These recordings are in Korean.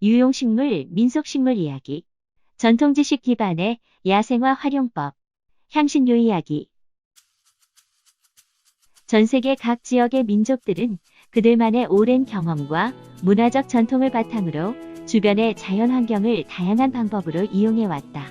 유용식물, 민속식물 이야기, 전통지식 기반의 야생화 활용법, 향신료 이야기. 전 세계 각 지역의 민족들은 그들만의 오랜 경험과 문화적 전통을 바탕으로 주변의 자연 환경을 다양한 방법으로 이용해왔다.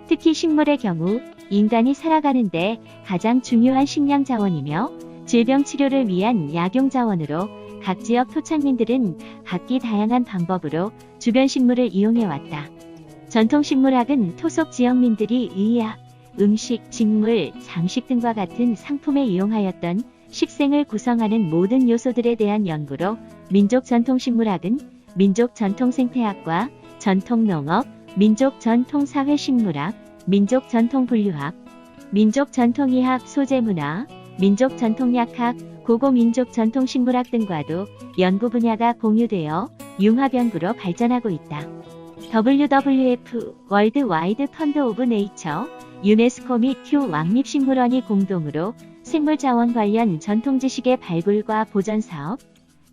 특히 식물의 경우 인간이 살아가는데 가장 중요한 식량 자원이며 질병 치료를 위한 약용 자원으로 각 지역 토착민들은 각기 다양한 방법으로 주변 식물을 이용해왔다. 전통식물학은 토속 지역민들이 의약, 음식, 직물, 장식 등과 같은 상품에 이용하였던 식생을 구성하는 모든 요소들에 대한 연구로 민족 전통식물학은 민족 전통생태학과 전통농업, 민족 전통사회식물학, 민족 전통분류학, 민족 전통의학 소재문화, 민족 전통약학, 고고민족 전통식물학 등과도 연구 분야가 공유되어 융합 연구로 발전하고 있다. WWF 월드 와이드 펀드 오브 네이처, 유네스코 및 휴 왕립식물원이 공동으로 생물자원 관련 전통지식의 발굴과 보존사업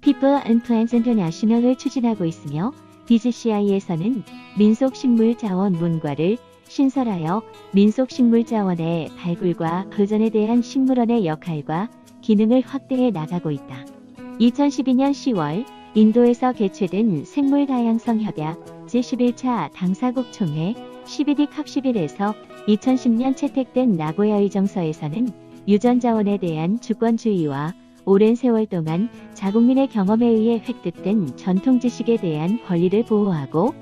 People and Plants International을 추진하고 있으며 BGCI에서는 민속식물자원 문과를 신설하여 민속식물자원의 발굴과 보존에 대한 식물원의 역할과 기능을 확대해 나가고 있다. 2012년 10월 인도에서 개최된 생물다양성협약 제11차 당사국 총회 12디 캅11에서 2010년 채택된 나고야의 정서에서는 유전자원에 대한 주권주의와 오랜 세월 동안 자국민의 경험에 의해 획득된 전통지식에 대한 권리를 보호하고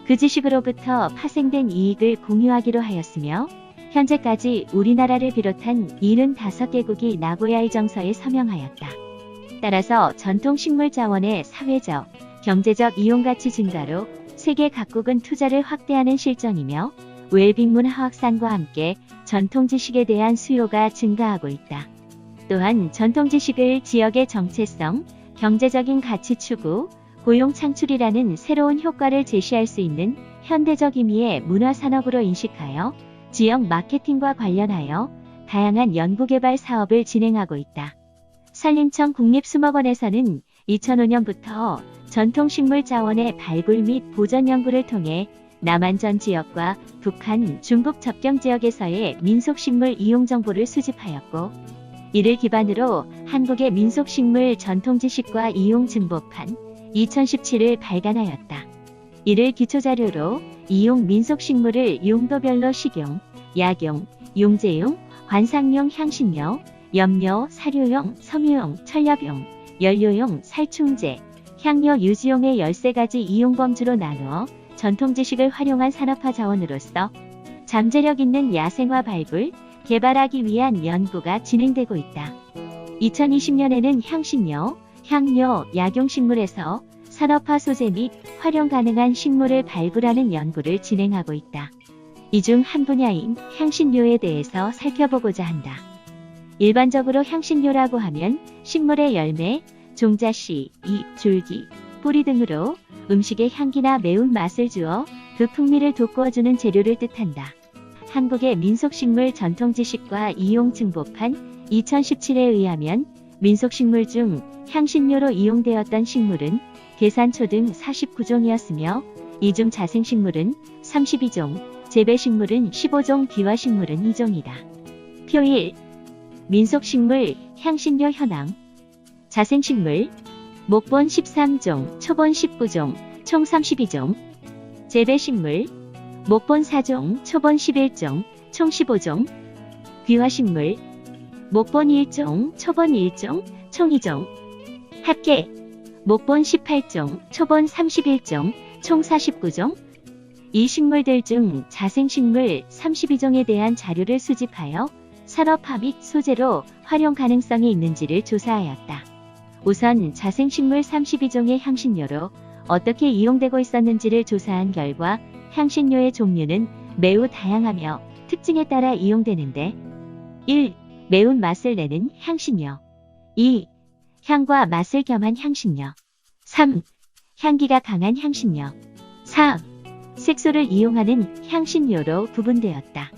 그 지식으로부터 파생된 이익을 공유하기로 하였으며 현재까지 우리나라를 비롯한 75개국이 나고야의 정서에 서명하였다. 따라서 전통식물 자원의 사회적, 경제적 이용가치 증가로 세계 각국은 투자를 확대하는 실정이며 웰빙 확산과 함께 전통지식에 대한 수요가 증가하고 있다. 또한 전통지식을 지역의 정체성, 경제적인 가치 추구, 고용 창출이라는 새로운 효과를 제시할 수 있는 현대적 의미의 문화산업으로 인식하여 지역 마케팅과 관련하여 다양한 연구개발 사업을 진행하고 있다. 산림청 국립수목원에서는 2005년부터 전통식물 자원의 발굴 및 보존 연구를 통해 남한전 지역과 북한, 중국 접경 지역에서의 민속식물 이용 정보를 수집하였고 이를 기반으로 한국의 민속식물 전통지식과 이용 증보판 2017을 발간하였다. 이를 기초자료로 이용 민속식물을 용도별로 식용, 약용, 용제용, 관상용 향신료, 염료, 사료용, 섬유용, 천엽용, 연료용, 살충제, 향료 유지용의 13가지 이용범주로 나누어 전통지식을 활용한 산업화 자원으로서 잠재력 있는 야생화 발굴, 개발하기 위한 연구가 진행되고 있다. 2020년에는 향신료, 향료, 약용식물에서 산업화 소재 및 활용 가능한 식물을 발굴하는 연구를 진행하고 있다. 이 중 한 분야인 향신료에 대해서 살펴보고자 한다. 일반적으로 향신료라고 하면 식물의 열매, 종자씨, 잎, 줄기, 뿌리 등으로 음식의 향기나 매운맛을 주어 그 풍미를 돋구어주는 재료를 뜻한다. 한국의 민속식물 전통지식과 이용증보판 2017에 의하면 민속식물 중 향신료로 이용되었던 식물은 계산초 등 49종이었으며 이 중 자생식물은 32종, 재배식물은 15종, 비화식물은 2종이다. 표 1. 민속식물 향신료 현황. 자생식물 목본 13종, 초본 19종, 총 32종. 재배식물 목본 4종, 초본 11종, 총 15종. 귀화식물 목본 1종, 초본 1종, 총 2종. 합계 목본 18종, 초본 31종, 총 49종. 이 식물들 중 자생식물 32종에 대한 자료를 수집하여 산업화 및 소재로 활용 가능성이 있는지를 조사하였다. 우선 자생식물 32종의 향신료로 어떻게 이용되고 있었는지를 조사한 결과 향신료의 종류는 매우 다양하며 특징에 따라 이용되는데 1. 매운맛을 내는 향신료 2. 향과 맛을 겸한 향신료 3. 향기가 강한 향신료 4. 색소를 이용하는 향신료로 구분되었다.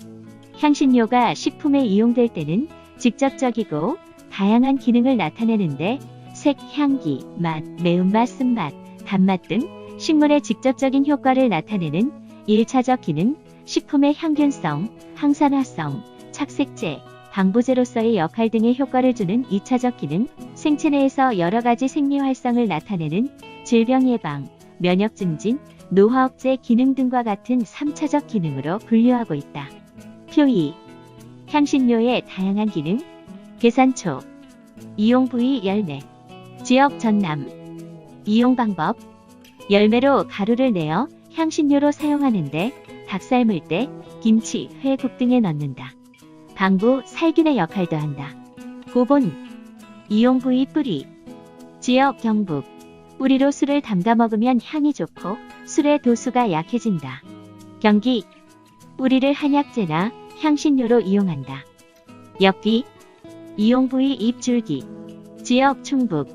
향신료가 식품에 이용될 때는 직접적이고 다양한 기능을 나타내는데 색, 향기, 맛, 매운맛, 쓴맛, 단맛 등 식물의 직접적인 효과를 나타내는 1차적 기능, 식품의 향균성, 항산화성, 착색제, 방부제로서의 역할 등의 효과를 주는 2차적 기능, 생체 내에서 여러 가지 생리 활성을 나타내는 질병 예방, 면역 증진, 노화억제 기능 등과 같은 3차적 기능으로 분류하고 있다. 표 2. 향신료의 다양한 기능, 계산초, 이용 부위 열매, 지역 전남, 이용 방법, 열매로 가루를 내어 향신료로 사용하는데 닭 삶을 때 김치, 회, 국 등에 넣는다. 방부, 살균의 역할도 한다. 고본, 이용 부위 뿌리, 지역 경북, 뿌리로 술을 담가 먹으면 향이 좋고 술의 도수가 약해진다. 경기, 뿌리를 한약재나 향신료로 이용한다. 엽기, 이용 부위 잎줄기, 지역 충북,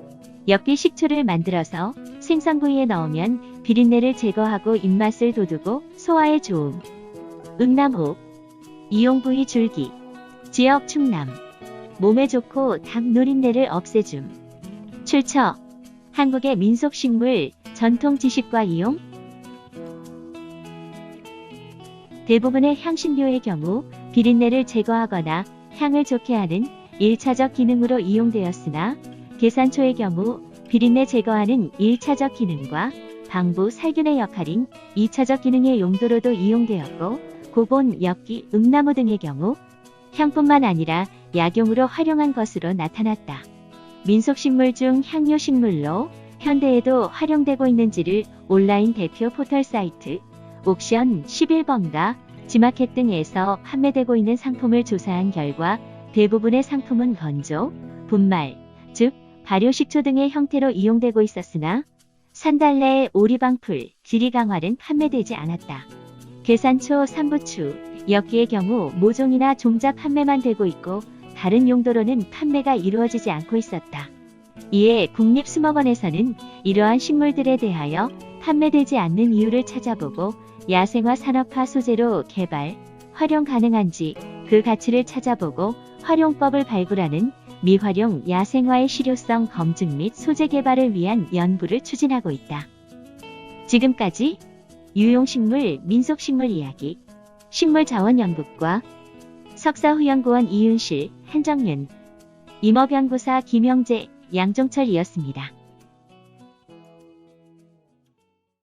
엽기 식초를 만들어서 생선 부위에 넣으면 비린내를 제거하고 입맛을 돋우고 소화에 좋음. 음나무, 이용 부위 줄기, 지역 충남, 몸에 좋고 닭 노린내를 없애줌. 출처, 한국의 민속식물 전통 지식과 이용. 대부분의 향신료의 경우 비린내를 제거하거나 향을 좋게 하는 1차적 기능으로 이용되었으나 계산초의 경우 비린내 제거하는 1차적 기능과 방부 살균의 역할인 2차적 기능의 용도로도 이용되었고 고본, 엽기, 음나무 등의 경우 향뿐만 아니라 약용으로 활용한 것으로 나타났다. 민속식물 중 향료식물로 현대에도 활용되고 있는지를 온라인 대표 포털 사이트 옥션 11번가 지마켓 등에서 판매되고 있는 상품을 조사한 결과 대부분의 상품은 건조, 분말, 즉 발효식초 등의 형태로 이용되고 있었으나 산달래, 오리방풀, 지리강활은 판매되지 않았다. 계산초, 삼부추, 엽기의 경우 모종이나 종자 판매만 되고 있고 다른 용도로는 판매가 이루어지지 않고 있었다. 이에 국립수목원에서는 이러한 식물들에 대하여 판매되지 않는 이유를 찾아보고 야생화 산업화 소재로 개발, 활용 가능한지 그 가치를 찾아보고 활용법을 발굴하는 미활용 야생화의 실효성 검증 및 소재 개발을 위한 연구를 추진하고 있다. 지금까지 유용식물, 민속식물 이야기, 식물자원연구과 석사후연구원 이윤실, 한정윤, 임업연구사 김영재, 양종철이었습니다.